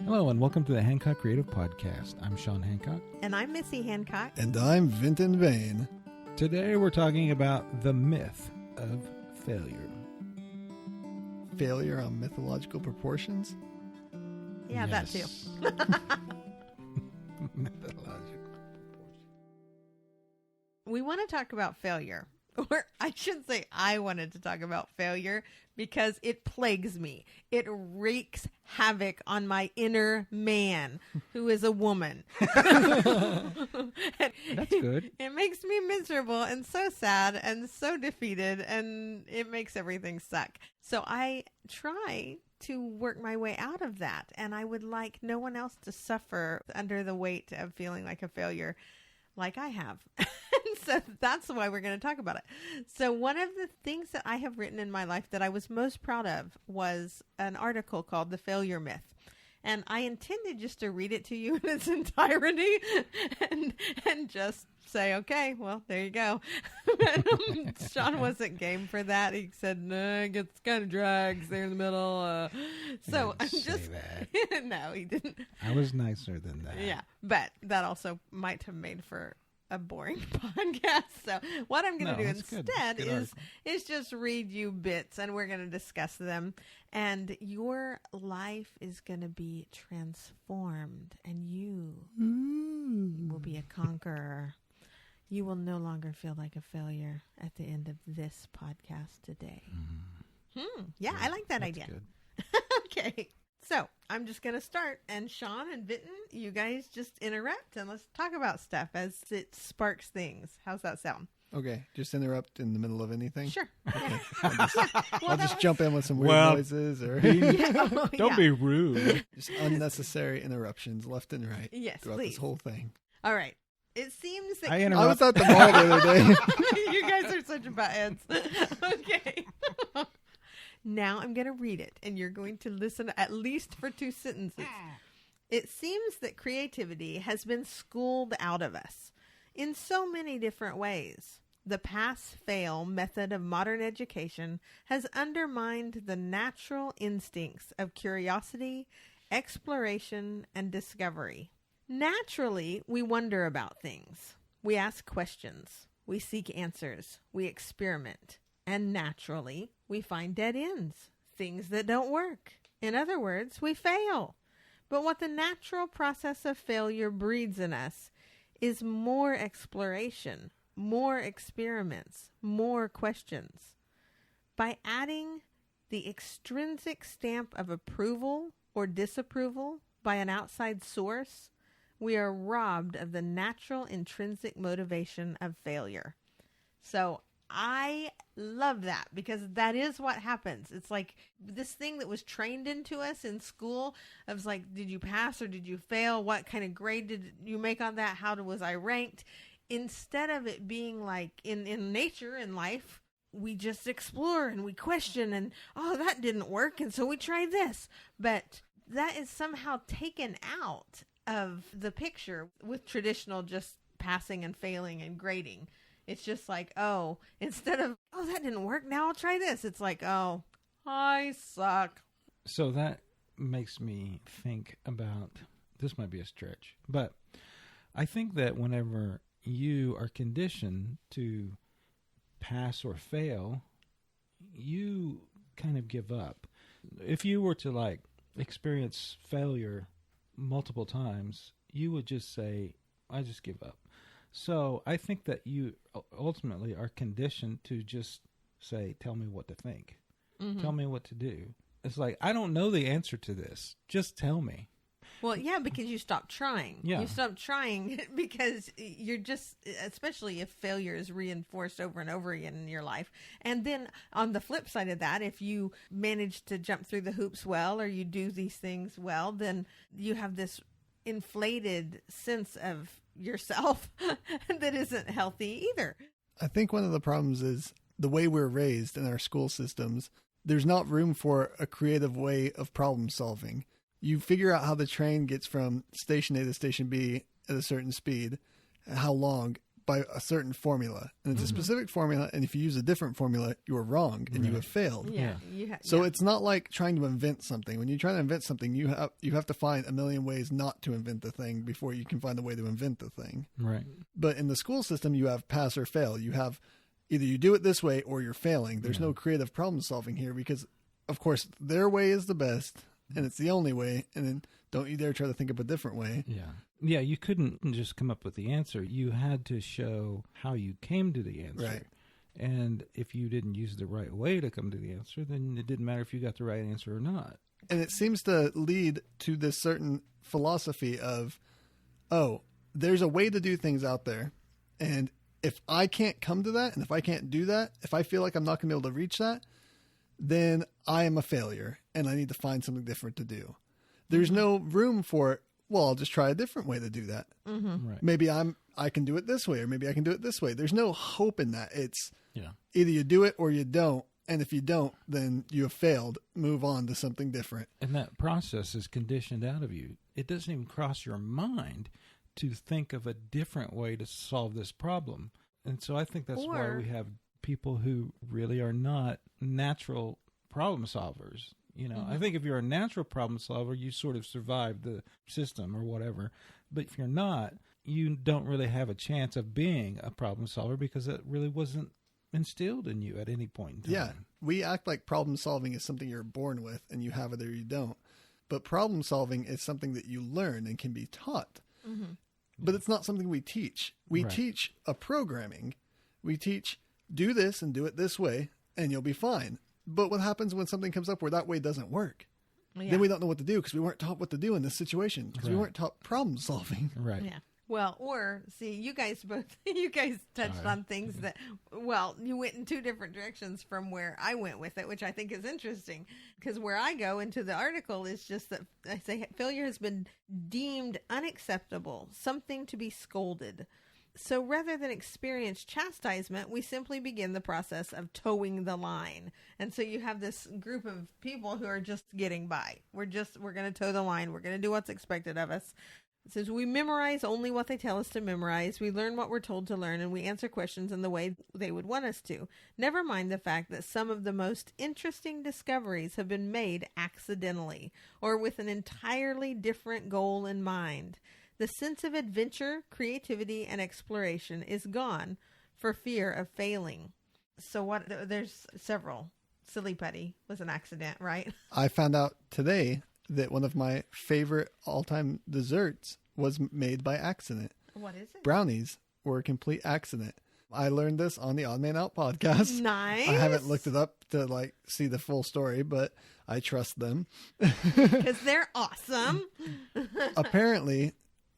Hello and welcome to the Hancock Creative Podcast. I'm Shawn Hancock. And I'm Missy Hancock. And I'm Vinton Vane. Today we're talking about the myth of failure. Failure on mythological proportions? Yeah, Yes. that too. Mythological proportions. We want to talk about failure. Or I should say I wanted to talk about failure because it plagues me. It wreaks havoc on my inner man, who is a woman. That's good. It makes me miserable and so sad and so defeated, and it makes everything suck. So I try to work my way out of that, and I would like no one else to suffer under the weight of feeling like a failure like I have. So that's why we're going to talk about it. So one of the things that I have written in my life that I was most proud of was an article called The Failure Myth. And I intended just to read it to you in its entirety and just say, okay, well, there you go. Shawn wasn't game for that. He said, no, it gets kind of drags there in the middle. So I'm just, no, he didn't. I was nicer than that. Yeah, but that also might have made for a boring podcast. So what I'm going to do instead is just read you bits, and we're going to discuss them, and your life is going to be transformed, and you will be a conqueror. You will no longer feel like a failure at the end of this podcast today. Yeah, I like that That's idea. Good. Okay. So I'm just going to start, and Shawn and Vinton, you guys just interrupt and let's talk about stuff as it sparks things. How's that sound? Okay, just interrupt in the middle of anything? Sure. Okay. I'll just jump in with some weird noises or Don't be rude. just unnecessary interruptions left and right throughout please. this whole thing. All right. It seems that I I was at the mall the other day. you guys are such buttheads. Okay. Now I'm going to read it, and you're going to listen at least for 2 sentences. It seems that creativity has been schooled out of us in so many different ways. The pass-fail method of modern education has undermined the natural instincts of curiosity, exploration, and discovery. Naturally, we wonder about things. We ask questions. We seek answers. We experiment. And naturally, we find dead ends, things that don't work. In other words, we fail. But what the natural process of failure breeds in us is more exploration, more experiments, more questions. By adding the extrinsic stamp of approval or disapproval by an outside source, we are robbed of the natural intrinsic motivation of failure. So I love that because that is what happens. It's like this thing that was trained into us in school. I was like, did you pass or did you fail? What kind of grade did you make on that? How was I ranked? Instead of it being like in nature, in life, we just explore and we question and, oh, that didn't work. And so we tried this. But that is somehow taken out of the picture with traditional just passing and failing and grading. It's just like, oh, instead of, oh, that didn't work, now I'll try this. It's like, oh, I suck. So that makes me think about, this might be a stretch, but I think that whenever you are conditioned to pass or fail, you kind of give up. If you were to like experience failure multiple times, you would just say, I just give up. So I think that you ultimately are conditioned to just say, tell me what to think. Mm-hmm. Tell me what to do. It's like, I don't know the answer to this. Just tell me. Well, yeah, because you stop trying. Yeah. You stop trying because you're just, especially if failure is reinforced over and over again in your life. And then on the flip side of that, if you manage to jump through the hoops well or you do these things well, then you have this inflated sense of yourself that isn't healthy either. I think one of the problems is the way we're raised in our school systems. There's not room for a creative way of problem solving. You figure out how the train gets from station A to station B at a certain speed, how long, by a certain formula, and it's a specific formula, and if you use a different formula, you're wrong and you have failed. Yeah. So it's not like trying to invent something. When you try to invent something, you have to find a million ways not to invent the thing before you can find a way to invent the thing. Right. But in the school system, you have pass or fail. You have either you do it this way or you're failing. There's no creative problem solving here because, of course, their way is the best and it's the only way. And then don't you dare try to think of a different way. Yeah. Yeah, you couldn't just come up with the answer. You had to show how you came to the answer. Right. And if you didn't use the right way to come to the answer, then it didn't matter if you got the right answer or not. And it seems to lead to this certain philosophy of, oh, there's a way to do things out there. And if I can't come to that, and if I can't do that, if I feel like I'm not going to be able to reach that, then I am a failure and I need to find something different to do. There's no room for, well, I'll just try a different way to do that. Right. Maybe I can do it this way, or maybe I can do it this way. There's no hope in that. It's Yeah. either you do it or you don't. And if you don't, then you have failed. Move on to something different. And that process is conditioned out of you. It doesn't even cross your mind to think of a different way to solve this problem. And so I think that's why we have people who really are not natural problem solvers. You know, I think if you're a natural problem solver, you sort of survive the system or whatever. But if you're not, you don't really have a chance of being a problem solver because it really wasn't instilled in you at any point in time. Yeah. We act like problem solving is something you're born with and you have it or you don't. But problem solving is something that you learn and can be taught. But it's not something we teach. We teach a programming. We teach, do this and do it this way and you'll be fine. But what happens when something comes up where that way doesn't work? Yeah. Then we don't know what to do because we weren't taught what to do in this situation because we weren't taught problem solving. Right. Yeah. Well, or see, you guys touched on things that, well, you went in two different directions from where I went with it, which I think is interesting because where I go into the article is just that I say failure has been deemed unacceptable, something to be scolded. So rather than experience chastisement, we simply begin the process of towing the line. And so you have this group of people who are just getting by. We're going to toe the line. We're going to do what's expected of us. It says we memorize only what they tell us to memorize. We learn what we're told to learn, and we answer questions in the way they would want us to. Never mind the fact that some of the most interesting discoveries have been made accidentally or with an entirely different goal in mind. The sense of adventure, creativity, and exploration is gone for fear of failing. So there's several. Silly putty was an accident, right? I found out today that one of my favorite all-time desserts was made by accident. What is it? Brownies were a complete accident. I learned this on the Odd Man Out podcast. Nice. I haven't looked it up to see the full story, but I trust them. Because they're awesome. Apparently,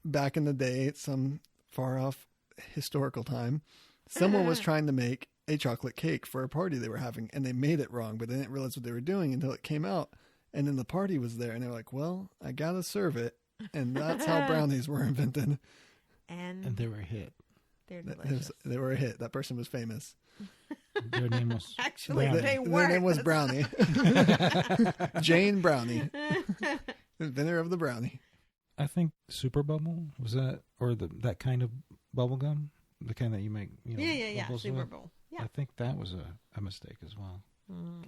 back in the day, at some far off historical time, someone was trying to make a chocolate cake for a party they were having, and they made it wrong, but they didn't realize what they were doing until it came out. And then the party was there, and they were like, well, I got to serve it. And that's how brownies were invented. And they were a hit. they're delicious. They were a hit. That person was famous. Their name was Actually, Brownie. they Their were. name was Brownie. Jane Brownie. Inventor of the brownie. I think Super Bubble was that, or that kind of bubble gum, the kind that you make. Yeah. bubbles Super with. Bowl. Yeah. I think that was a mistake as well.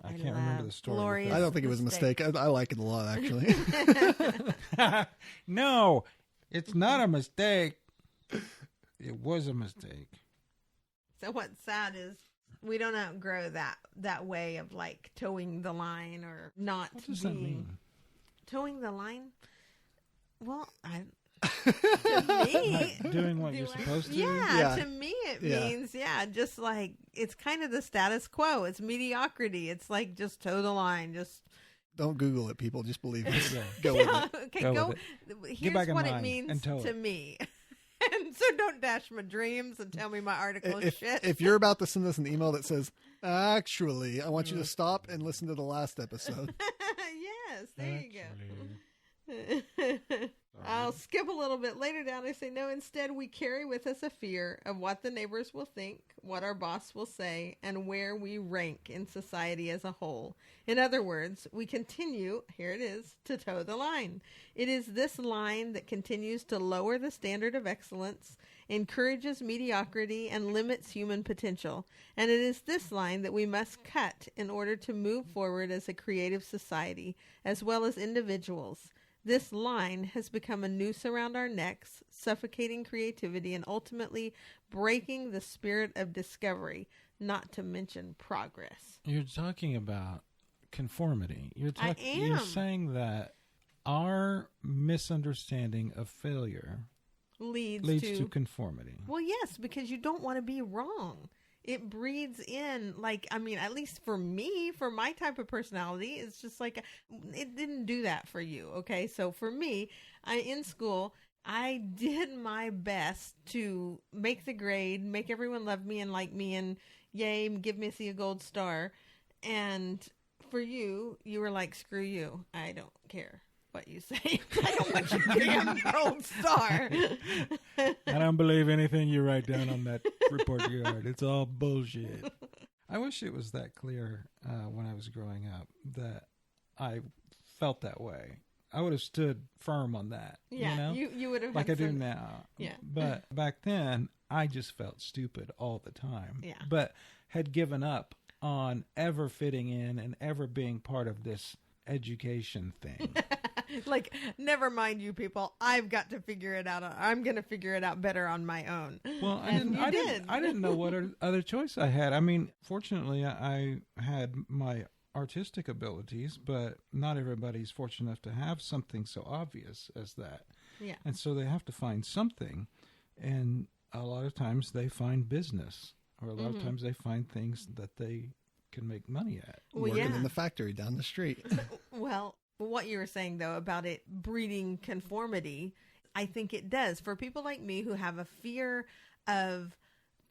I can't remember the story. Glorious I don't think it was a mistake. I like it a lot, actually. No, it's not a mistake. It was a mistake. So what's sad is we don't outgrow that way of towing the line or not What does that mean? Towing the line. Well, to me, Doing what you're supposed to. Yeah. to me it means just it's kind of the status quo. It's mediocrity. It's just toe the line. Just Don't Google it, people. Just believe it. Yeah. Go with it. Okay, Go with Here's back in what it line means and tow to it. me. And so don't dash my dreams and tell me my article is shit. If you're about to send us an email that says, actually, I want you to stop and listen to the last episode. Yes, there you go. I'll skip a little bit later down. I say, no, instead we carry with us a fear of what the neighbors will think, what our boss will say, and where we rank in society as a whole. In other words, we continue, here it is, to toe the line. It is this line that continues to lower the standard of excellence, encourages mediocrity, and limits human potential. And it is this line that we must cut in order to move forward as a creative society, as well as individuals. This line has become a noose around our necks, suffocating creativity and ultimately breaking the spirit of discovery, not to mention progress. You're talking about conformity. You're am. saying that our misunderstanding of failure Leads to conformity. Well, yes, because you don't want to be wrong. It breeds in, like, I mean, at least for me, for my type of personality, it's just like, it didn't do that for you, okay? So for me, in school, I did my best to make the grade, make everyone love me and like me, and yay, give Missy a gold star. And for you, you were like, screw you, I don't care what you say. I don't want you to get a gold star. I don't believe anything you write down on that report card. It's all bullshit. I wish it was that clear when I was growing up that I felt that way. I would have stood firm on that. Yeah, you know? you would have like I do now. Yeah. But back then, I just felt stupid all the time. Yeah. But had given up on ever fitting in and ever being part of this education thing. Like, never mind you people. I've got to figure it out. I'm going to figure it out better on my own. Well, I didn't know what other choice I had. I mean, fortunately, I had my artistic abilities, but not everybody's fortunate enough to have something so obvious as that. Yeah. And so they have to find something. And a lot of times they find business, or a lot of times they find things that they can make money at. Well, Working in the factory down the street. Well, what you were saying, though, about it breeding conformity, I think it does. For people like me who have a fear of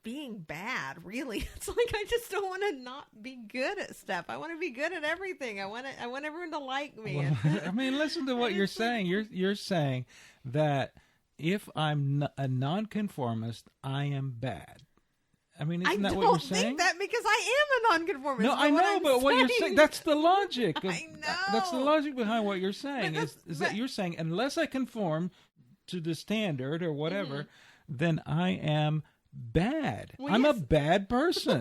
being bad, really, it's like I just don't want to not be good at stuff. I want to be good at everything. I want everyone to like me. Well, I mean, listen to what you're saying. You're saying that if I'm a nonconformist, I am bad. I mean, isn't that what you're saying? I don't think that because I am a nonconformist. No, I know, but what you're saying, that's the logic. I know. That's the logic behind what you're saying, is that you're saying, unless I conform to the standard or whatever, then I am bad. Well, I'm yes. a bad person.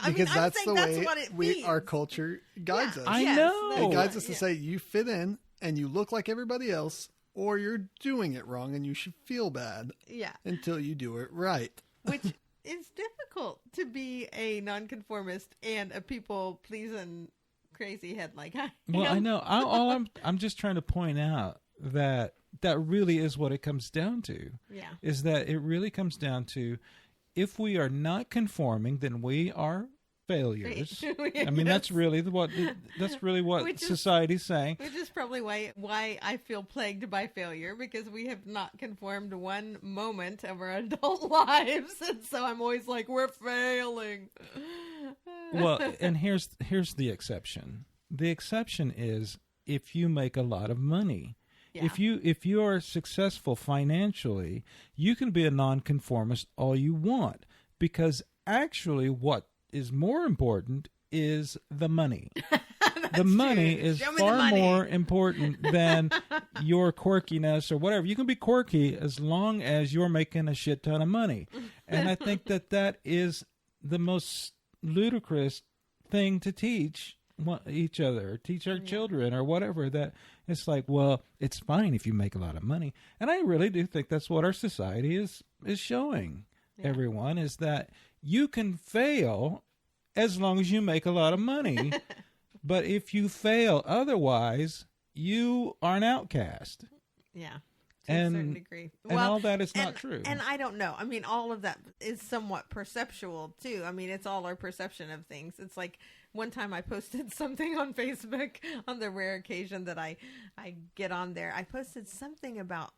Because I'm that's saying the that's way what it means. our culture guides us. I Yes, know. It guides us to say you fit in and you look like everybody else, or you're doing it wrong and you should feel bad Yeah. until you do it right. Which is difficult to be a nonconformist and a people-pleasing crazy head like I am. Well, I know. I'm just trying to point out that really is what it comes down to. Yeah. Is that it really comes down to, if we are not conforming, then we are failures. I mean, that's really what Which is- society's saying. Which is probably why I feel plagued by failure, because we have not conformed one moment of our adult lives, and so I'm always like, we're failing. Well, and here's the exception. The exception is if you make a lot of money. Yeah. If you are successful financially, you can be a nonconformist all you want, because actually what is more important is the money. The money true. is Show me the far money. more important than your quirkiness or whatever. You can be quirky as long as you're making a shit ton of money. And I think that is the most ludicrous thing to teach each other, teach our children or whatever, that it's like, well, it's fine if you make a lot of money. And I really do think that's what our society is showing everyone, is that you can fail as long as you make a lot of money. But if you fail otherwise, you are an outcast. Yeah. To a certain degree. And all that is not true. And I don't know. I mean, all of that is somewhat perceptual, too. I mean, it's all our perception of things. It's like one time I posted something on Facebook on the rare occasion that I get on there. I posted something about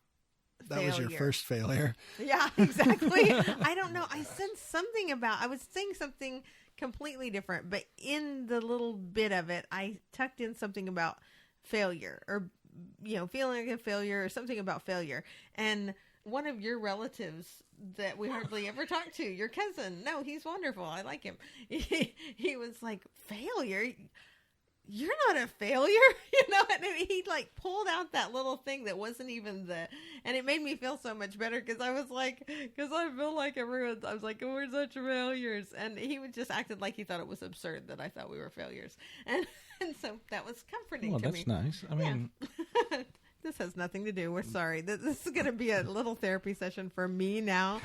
failure. That was your first failure. Yeah, exactly. I don't know. I said something about, I was saying something completely different, but in the little bit of it, I tucked in something about failure or feeling like a failure or something about failure. And one of your relatives that we hardly ever talk to, your cousin, no, he's wonderful. I like him. He was like, failure? You're not a failure, and he like pulled out that little thing that wasn't even and it made me feel so much better because I feel like I was like, we're such failures. And he would just acted like he thought it was absurd that I thought we were failures. And so that was comforting to me. Well, that's nice. I mean, this has nothing to do. We're sorry. This is going to be a little therapy session for me now.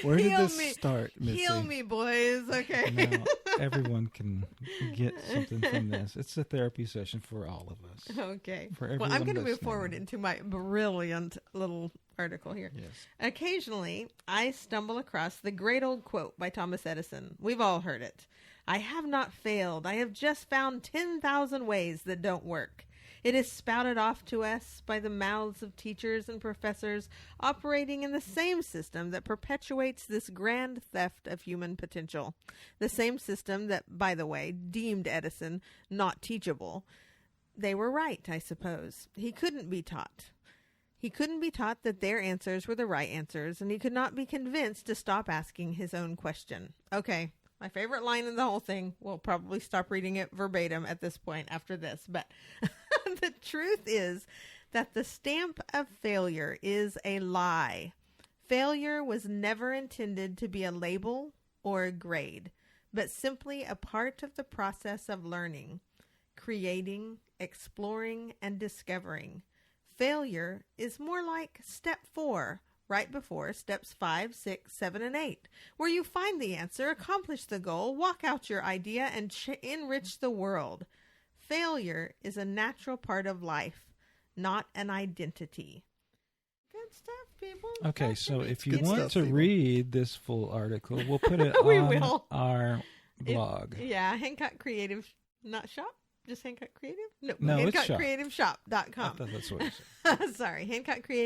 Where did this start, Missy? Heal me, boys. Okay. now everyone can get something from this. It's a therapy session for all of us. Okay. For Well, everyone I'm going to move listening. forward into my brilliant little article here. Yes. Occasionally, I stumble across the great old quote by Thomas Edison. We've all heard it. I have not failed. I have just found 10,000 ways that don't work. It is spouted off to us by the mouths of teachers and professors operating in the same system that perpetuates this grand theft of human potential. The same system that, by the way, deemed Edison not teachable. They were right, I suppose. He couldn't be taught. He couldn't be taught that their answers were the right answers, and he could not be convinced to stop asking his own question. Okay, my favorite line in the whole thing. We'll probably stop reading it verbatim at this point after this, but the truth is that the stamp of failure is a lie. Failure was never intended to be a label or a grade, but simply a part of the process of learning, creating, exploring, and discovering. Failure is more like step 4, right before steps 5, 6, 7, and 8, where you find the answer, accomplish the goal, walk out your idea, and enrich the world. Failure is a natural part of life, not an identity. Good stuff, people. Okay, so if you Good want stuff, to people. read this full article, we'll put it We on will. our blog. Yeah, Hancock Creative, not shop, just Hancock Creative? No, it's shop. HancockCreativeShop.com. I thought that's what you said. Sorry,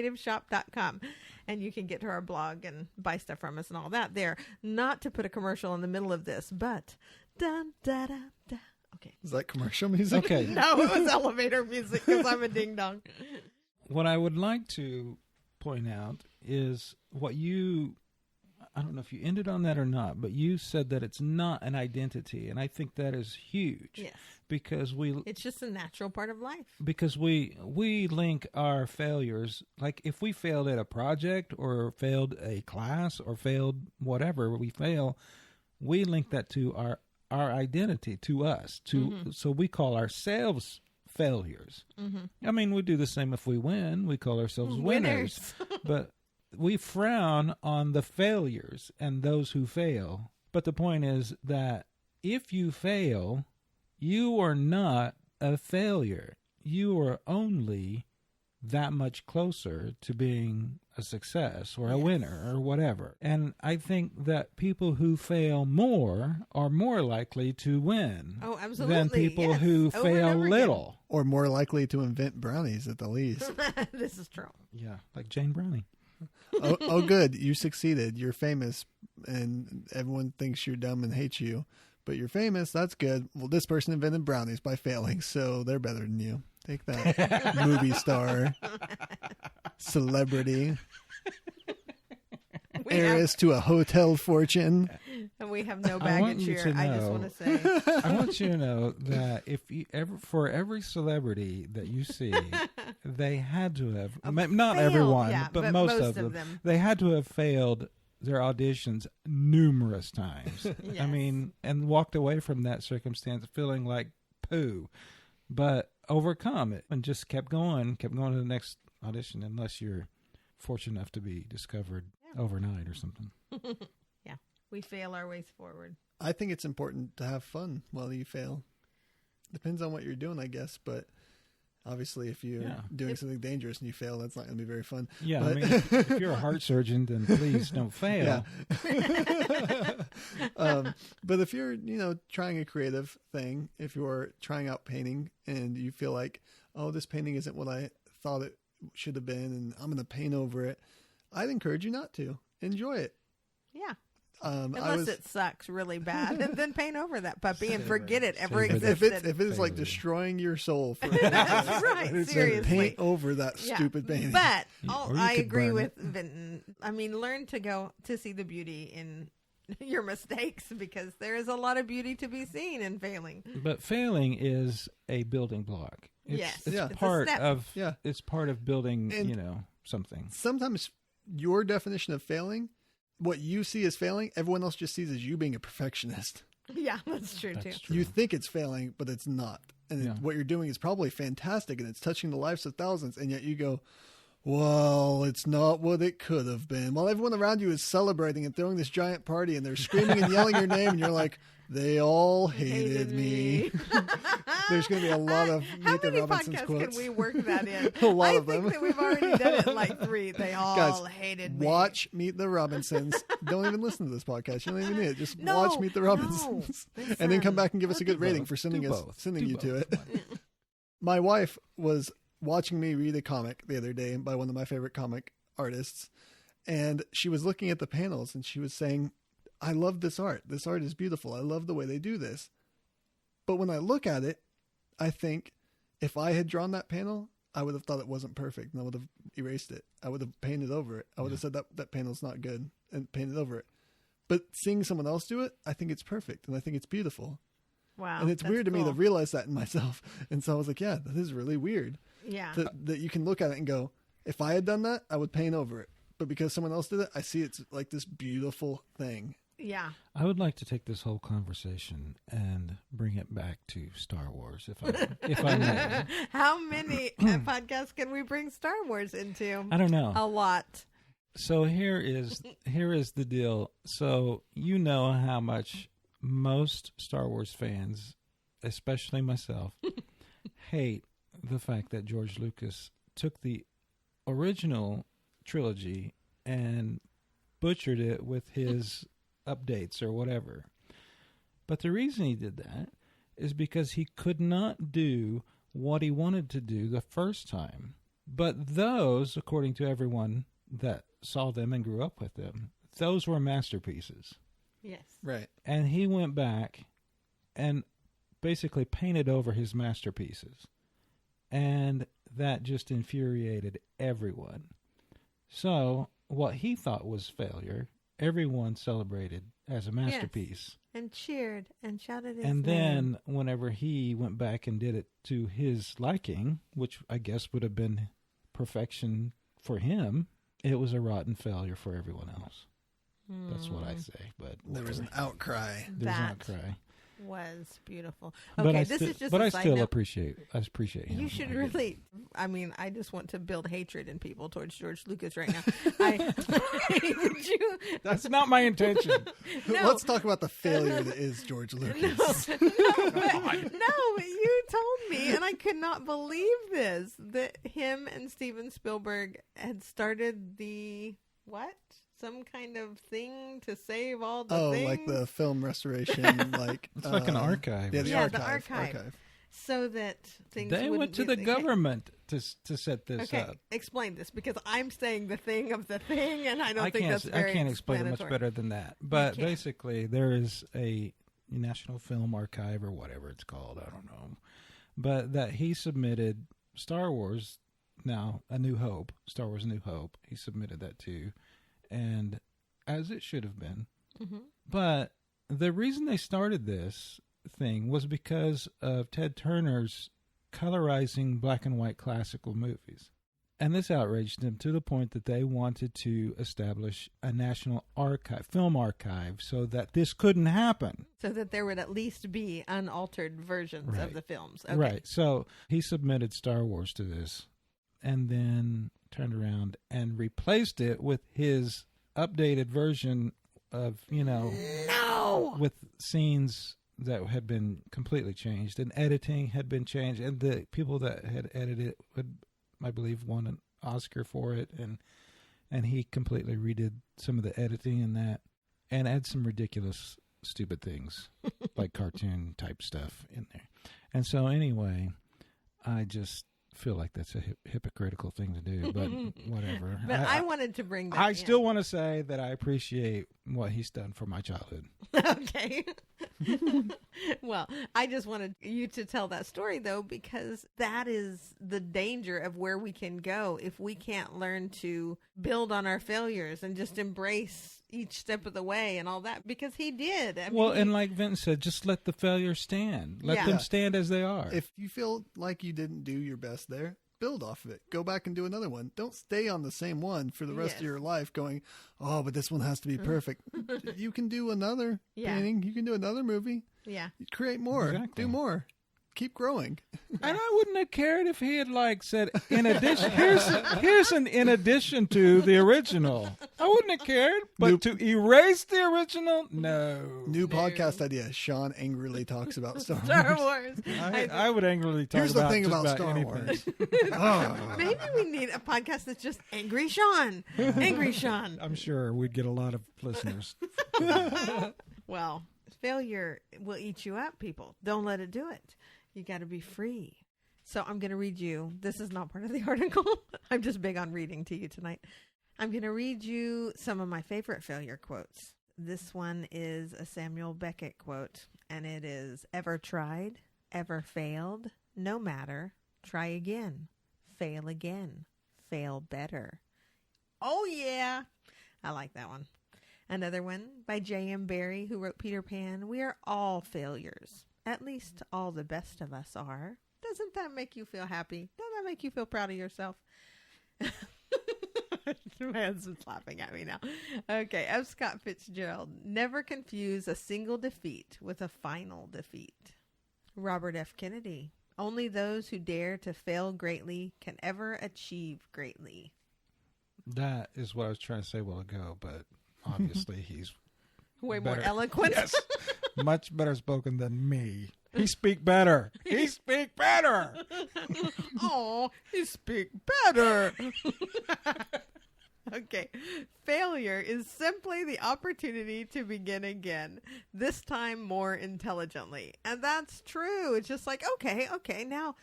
HancockCreativeShop.com. And you can get to our blog and buy stuff from us and all that there. Not to put a commercial in the middle of this, but dun da da da. Okay. Is that commercial music? Okay. No, it was elevator music because I'm a ding dong. What I would like to point out is what I don't know if you ended on that or not, but you said that it's not an identity. And I think that is huge. Yes. Because It's just a natural part of life. because we link our failures, like if we failed at a project or failed a class or failed whatever we fail, we link that to our identity, to us, so we call ourselves failures. I mean, we do the same if we win, we call ourselves winners. But we frown on the failures and those who fail. But the point is that if you fail, you are not a failure. You are only that much closer to being a success or a winner or whatever. And I think that people who fail more are more likely to win Oh, absolutely. than people Yes. who Over and fail over again. little. Or more likely to invent brownies at the least. This is true. Yeah, like Jane Browning. oh, good. You succeeded. You're famous, and everyone thinks you're dumb and hates you. But you're famous. That's good. Well, this person invented brownies by failing, so they're better than you. Take that. Movie star, celebrity, heiress to a hotel fortune. And we have no I want baggage you here. to I just know- want to say. I want you to know that if you for every celebrity that you see, they had to have not failed, everyone, yeah, but but most most of of them. them. They had to have failed their auditions numerous times. I Yes. mean, and walked away from that circumstance feeling like poo, but overcome it and just kept going to the next audition, unless you're fortunate enough to be discovered overnight or something. Yeah. We fail our ways forward. I think it's important to have fun while you fail. Depends on what you're doing, I guess, but obviously if you're Yeah. doing something dangerous and you fail, that's not going to be very fun. Yeah, But- I mean, if you're a heart surgeon, then please don't fail. But if you're, trying a creative thing, if you're trying out painting and you feel like, oh, this painting isn't what I thought it should have been, and I'm going to paint over it, I'd encourage you not to. Enjoy it. Yeah. Unless it sucks really bad, and then paint over that puppy and forget it ever Savor that. existed. if it's like destroying your soul, for That's right. then Seriously. paint over that stupid painting. But Or you I could agree burn with Vinton. I mean, learn to see the beauty in your mistakes, because there is a lot of beauty to be seen in failing. But failing is a building block. It's, Yes. it's Yeah. It's a part step. of Yeah. it's part of building, And- something. Sometimes your definition of failing, what you see as failing, everyone else just sees as you being a perfectionist. Yeah, that's true That's too. true. You think it's failing, but it's not. And Yeah. what you're doing is probably fantastic, and it's touching the lives of thousands, and yet you go, well, it's not what it could have been. While everyone around you is celebrating and throwing this giant party, and they're screaming and yelling your name, and you're like, they all hated me. There's going to be a lot of How Meet the many Robinsons podcasts quotes. can we work that in? A lot I of think them. that we've already done it in like 3. They all Guys, hated me. Watch Meet the Robinsons. Don't even listen to this podcast. You don't even need it. Just No, watch Meet the Robinsons. no. And then come Listen. back and give us a Do good rating both. for sending Do us both. sending Do you to both. it. My wife was watching me read a comic the other day by one of my favorite comic artists, and she was looking at the panels and she was saying, I love this art. This art is beautiful. I love the way they do this. But when I look at it, I think if I had drawn that panel, I would have thought it wasn't perfect, and I would have erased it. I would have painted over it. I would have said that panel's not good and painted over it. But seeing someone else do it, I think it's perfect, and I think it's beautiful. Wow. And it's that's weird to me to cool. realize that in myself. And so I was like, yeah, that is really weird. Yeah. That you can look at it and go, if I had done that, I would paint over it. But because someone else did it, I see it's like this beautiful thing. Yeah. I would like to take this whole conversation and bring it back to Star Wars, if I may. How many podcasts can we bring Star Wars into? I don't know. A lot. So here is the deal. So you know how much most Star Wars fans, especially myself, hate the fact that George Lucas took the original trilogy and butchered it with his updates or whatever. But the reason he did that is because he could not do what he wanted to do the first time. But those, according to everyone that saw them and grew up with them, those were masterpieces. Yes. Right. And he went back and basically painted over his masterpieces. And that just infuriated everyone. So what he thought was failure, everyone celebrated as a masterpiece. And cheered and shouted his And name. then whenever he went back and did it to his liking, which I guess would have been perfection for him, it was a rotten failure for everyone else. That's what I say. But There was an outcry. There was an That outcry. was beautiful. But Okay, I this still, is just but a I side still note. appreciate him. You should I do. really. I mean, I just want to build hatred in people towards George Lucas right now. Would you? That's not my intention. No. Let's talk about the failure that is George Lucas. No, but you told me, and I could not believe this, that him and Steven Spielberg had started the what? Some kind of thing to save all the things? Like the film restoration, like It's like an archive. Yeah, Yeah, the the archive. So that things They wouldn't went to be the government to set this Okay, up. explain this, because I'm saying the thing of the thing, and I don't think that's very I can't explain it much explanatory. better than that. But can't. basically, there is a National Film Archive or whatever it's called. I don't know. But that he submitted Star Wars, now A New Hope, Star Wars A New Hope. He submitted that to, and as it should have been. Mm-hmm. But the reason they started this thing was because of Ted Turner's colorizing black and white classical movies. And this outraged them to the point that they wanted to establish a national archive, film archive, so that this couldn't happen. So that there would at least be unaltered versions Right. of the films. Okay. Right. So he submitted Star Wars to this and then turned around and replaced it with his updated version of, No! with scenes that had been completely changed, and editing had been changed, and the people that had edited it would, I believe, won an Oscar for it, and he completely redid some of the editing in that, and add some ridiculous, stupid things like cartoon type stuff in there. And so anyway, I just feel like that's a hypocritical thing to do, but whatever. But I wanted to bring that I in. still want to say that I appreciate what he's done for my childhood. Okay. Well, I just wanted you to tell that story, though, because that is the danger of where we can go if we can't learn to build on our failures and just embrace each step of the way and all that, because he did. I Well, mean, and like Vinton said, just let the failures stand. Let Yeah. them stand as they are. If you feel like you didn't do your best there, build off of it. Go back and do another one. Don't stay on the same one for the rest Yes. of your life going, oh, but this one has to be perfect. You can do another Yeah. painting. You can do another movie. yeah. Create more. Exactly. Do more. Keep growing. And I wouldn't have cared if he had like said, in addition, here's an in addition to the original. I wouldn't have cared, but Nope. to erase the original, no. New podcast idea. Sean angrily talks about Star Wars. Star Wars. I would angrily talk Here's the about thing just about Star anything. Wars. Oh. Maybe we need a podcast that's just Angry Shawn. Angry Shawn. I'm sure we'd get a lot of listeners. Well, failure will eat you up, people. Don't let it do it. You got to be free. So I'm going to read you. This is not part of the article. I'm just big on reading to you tonight. I'm going to read you some of my favorite failure quotes. This one is a Samuel Beckett quote, and it is, ever tried, ever failed, no matter, try again, fail, fail better. Oh, yeah. I like that one. Another one by J.M. Barrie, who wrote Peter Pan. We are all failures. At least all the best of us are. Doesn't that make you feel happy? Doesn't that make you feel proud of yourself? My husband's laughing at me now. Okay, F. Scott Fitzgerald. Never confuse a single defeat with a final defeat. Robert F. Kennedy. Only those who dare to fail greatly can ever achieve greatly. That is what I was trying to say a while ago, but obviously he's Way better. more eloquent. Yes, much better spoken than me. He speak better. He speak better. Oh, you speak better. Okay. Failure is simply the opportunity to begin again, this time more intelligently. And that's true. It's just like, okay, now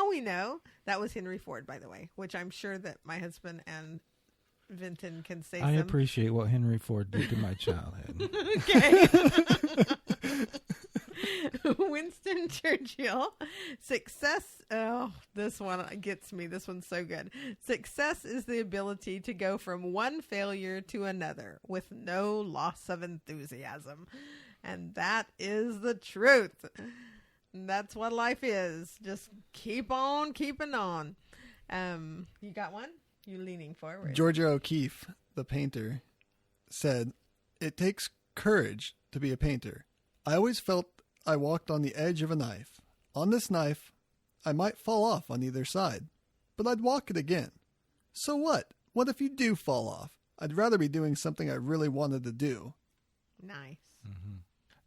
we know. That was Henry Ford, by the way, which I'm sure that my husband and Vinton can say I some. appreciate what Henry Ford did to my childhood. Okay. Winston Churchill. Success. Oh, this one gets me. This one's so good. Success is the ability to go from one failure to another with no loss of enthusiasm. And that is the truth. That's what life is. Just keep on keeping on. You got one? You leaning forward. Georgia O'Keeffe, the painter, said, "It takes courage to be a painter. I always felt I walked on the edge of a knife. On this knife, I might fall off on either side, but I'd walk it again. So what? What if you do fall off? I'd rather be doing something I really wanted to do." Nice.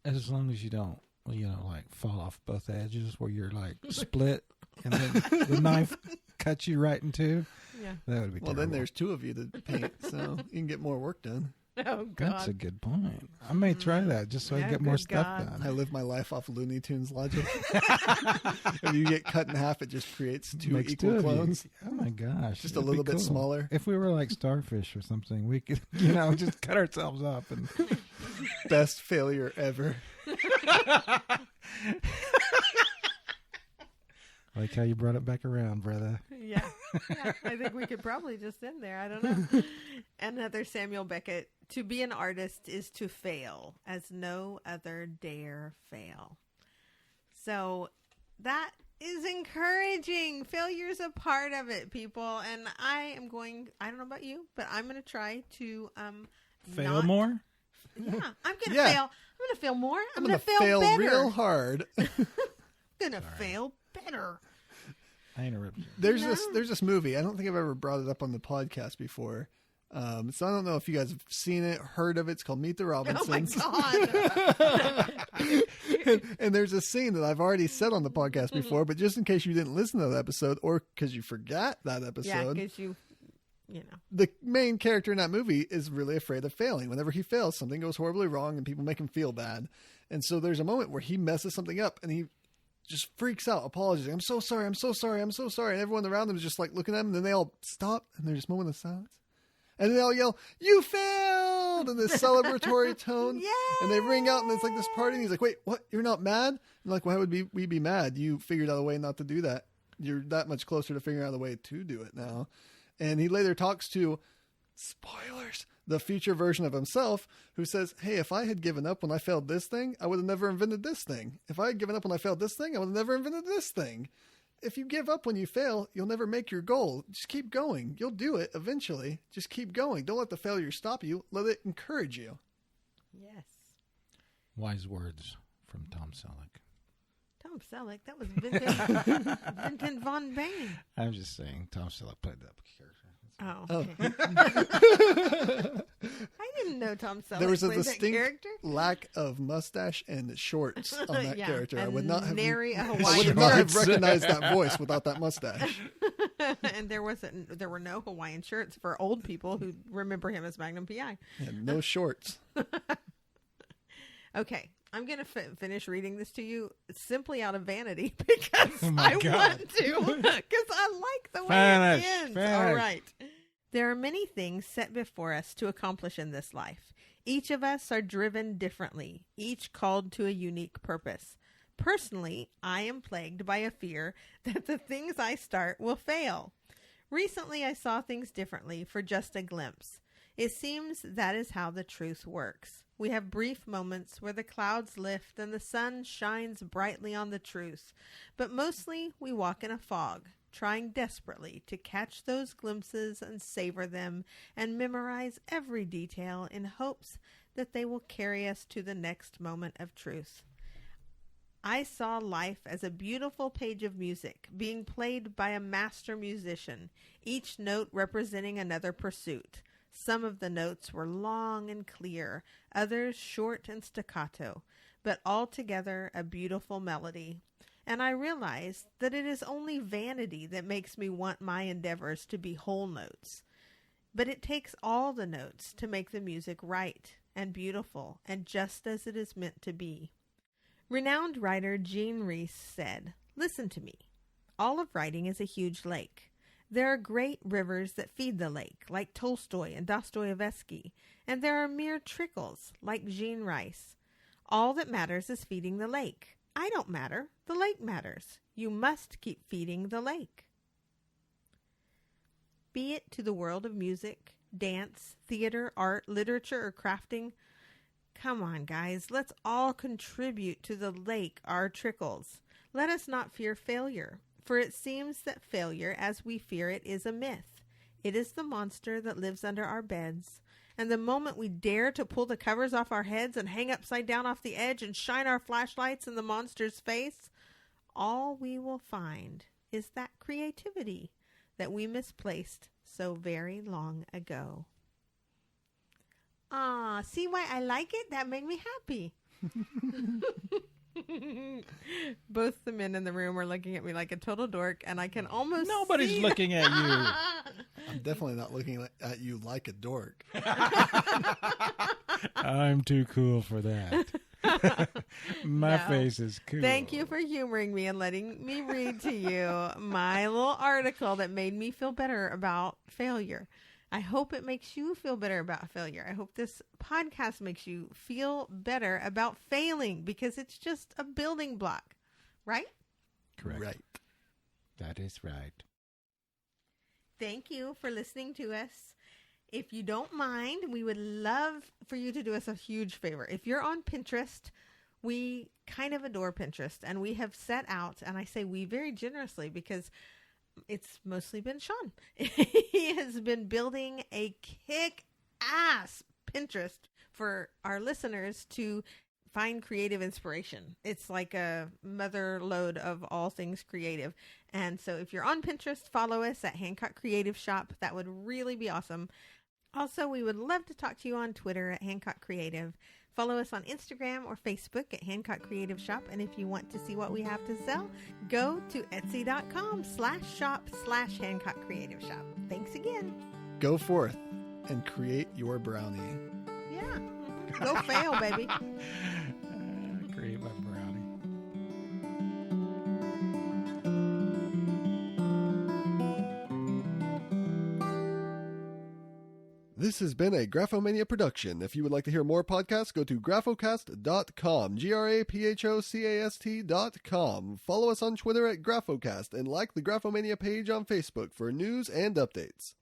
As long as you don't, like fall off both edges where you're like split and then the knife cuts you right in two. Yeah. That would be Well, terrible. then there's two of you to paint, so you can get more work done. Oh, God. That's a good point. I may try that just so I Yeah, get more good stuff God. done. I live my life off Looney Tunes logic. If you get cut in half, it just creates two Makes equal two of you. clones. Oh my gosh. Just a It'd be little bit cool. smaller. If we were like starfish or something, we could, just cut ourselves up and Best failure ever. like how you brought it back around, brother. Yeah. I think we could probably just end there. I don't know. Another Samuel Beckett. To be an artist is to fail as no other dare fail. So that is encouraging. Failure's a part of it, people. And I don't know about you, but I'm going to try to Fail not- more? Yeah, I'm going to Yeah. fail. I'm going to fail more. I'm gonna going to fail better. real hard. I'm going to fail better. I interrupted you. There's No. this movie. I don't think I've ever brought it up on the podcast before. So I don't know if you guys have seen it, heard of it. It's called Meet the Oh my Robinsons. God. And there's a scene that I've already said on the podcast before, but just in case you didn't listen to that episode or because you forgot that Yeah, episode, because you know. the main character in that movie is really afraid of failing. Whenever he fails, something goes horribly wrong and people make him feel bad. And so there's a moment where he messes something up and he just freaks out, apologizing. I'm so sorry. I'm so sorry. I'm so sorry. And everyone around them is just like looking at him. And then they all stop and there's just a moment of silence. And then they all yell, "You failed!" in this celebratory tone. Yay! And they ring out and it's like this party. And he's like, "Wait, what? You're not mad?" I'm like, "Why would we be mad? You figured out a way not to do that. You're that much closer to figuring out a way to do it now." And he later talks to, spoilers, the future version of himself who says, "Hey, if I had given up when I failed this thing, I would have never invented this thing. If I had given up when I failed this thing, I would have never invented this thing. If you give up when you fail, you'll never make your goal. Just keep going. You'll do it eventually. Just keep going. Don't let the failure stop you. Let it encourage you." Yes. Wise words from Tom Selleck. Tom Selleck. That was Vincent, Vincent Von Bane. I'm just saying, Tom Selleck played that character. Oh, okay. I didn't know Tom Selleck There was a played that distinct character. lack of mustache and shorts on that Yeah, character. I and would not have. nary a I would Hawaiian not have shorts. recognized that voice without that mustache. And there were no Hawaiian shirts for old people who remember him as Magnum PI. And no shorts. Okay, I'm going to finish reading this to you simply out of vanity because Oh my I God. want to, because I like the way Finish, it ends. finish. All right. There are many things set before us to accomplish in this life. Each of us are driven differently, each called to a unique purpose. Personally, I am plagued by a fear that the things I start will fail. Recently, I saw things differently for just a glimpse. It seems that is how the truth works. We have brief moments where the clouds lift and the sun shines brightly on the truth, but mostly we walk in a fog, trying desperately to catch those glimpses and savor them and memorize every detail in hopes that they will carry us to the next moment of truth. I saw life as a beautiful page of music being played by a master musician, each note representing another pursuit. Some of the notes were long and clear, others short and staccato, but altogether a beautiful melody. And I realized that it is only vanity that makes me want my endeavors to be whole notes. But it takes all the notes to make the music right and beautiful and just as it is meant to be. Renowned writer Jean Rhys said, "Listen to me. All of writing is a huge lake. There are great rivers that feed the lake, like Tolstoy and Dostoevsky, and there are mere trickles, like Jean Rhys. All that matters is feeding the lake. I don't matter. The lake matters. You must keep feeding the lake." Be it to the world of music, dance, theater, art, literature, or crafting, come on, guys, let's all contribute to the lake our trickles. Let us not fear failure, for it seems that failure, as we fear it, is a myth. It is the monster that lives under our beds, and the moment we dare to pull the covers off our heads and hang upside down off the edge and shine our flashlights in the monster's face, all we will find is that creativity that we misplaced so very long ago. Ah, see why I like it? That made me happy. Both the men in the room are looking at me like a total dork, and I can almost Nobody's see looking at you. I'm definitely not looking at you like a dork. I'm too cool for that. My No. face is cool. Thank you for humoring me and letting me read to you my little article that made me feel better about failure. I hope it makes you feel better about failure. I hope this podcast makes you feel better about failing, because it's just a building block, right? Correct. Right. That is right. Thank you for listening to us. If you don't mind, we would love for you to do us a huge favor. If you're on Pinterest, we kind of adore Pinterest, and we have set out, and I say we very generously because it's mostly been Shawn. He has been building a kick-ass Pinterest for our listeners to find creative inspiration. It's like a mother lode of all things creative. And so if you're on Pinterest, follow us at Hancock Creative Shop. That would really be awesome. Also, we would love to talk to you on Twitter at Hancock Creative. Follow us on Instagram or Facebook at Hancock Creative Shop. And if you want to see what we have to sell, go to etsy.com/shop/Hancock Creative Shop. Thanks again. Go forth and create your brownie. Yeah. Go fail, baby. Create my brownie. This has been a Graphomania production. If you would like to hear more podcasts, go to graphocast.com, graphocast.com. Follow us on Twitter at Graphocast and like the Graphomania page on Facebook for news and updates.